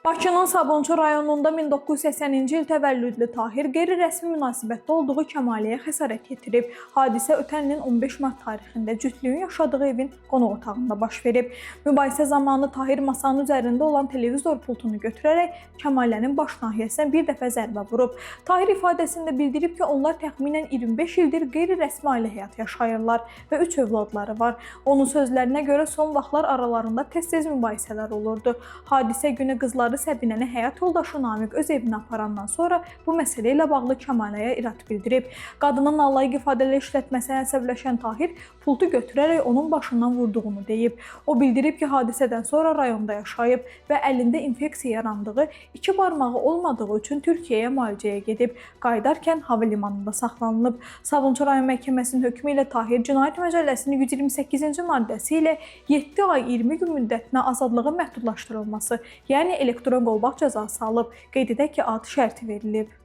Bakının Sabunçu rayonunda 1980-ci il təvəllüdlü Tahir qeyri-rəsmi münasibətdə olduğu Kəmaləyə xəsarət yetirib. Hadisə ötən ilin 15 mart tarixində cütlüyün yaşadığı evin qonaq otağında baş verib. Mübahisə zamanı Tahir masanın üzərində olan televizor pultunu götürərək Kəmalənin baş nahiyəsinə bir dəfə zərbə vurub. Tahir ifadəsində bildirib ki, onlar təxminən 25 ildir qeyri-rəsmi ailə həyatı yaşayırlar və 3 övladları var. Onun sözlərinə görə son vaxtlar aralarında tez-tez mübahisələr olurdu. Hadisə günü qızları Səbinəni həyat yoldaşı Namiq öz evinə aparandan sonra bu məsələ ilə bağlı Kəmaləyə irad bildirib. Qadının nalayıq ifadələr işlətməsinə əsəbləşən Tahir pultu götürərək onun başından vurduğunu deyib. O bildirib ki, hadisədən sonra rayonda yaşayıb və əlində infeksiya yarandığı, 2 barmağı olmadığı üçün Türkiyəyə müalicəyə gedib. Qayıdarkən hava limanında saxlanılıb. Sabunçu rayon məhkəməsinin hökmü ilə Tahir Cinayət Məcəlləsinin 128-ci maddəsi ilə 7 ay 20 gün müddətinə azadlığın məhdudlaşdırılması, yəni elektron qolbaq cəzası alıb. Qeyd edək ki, ad şərti verilib.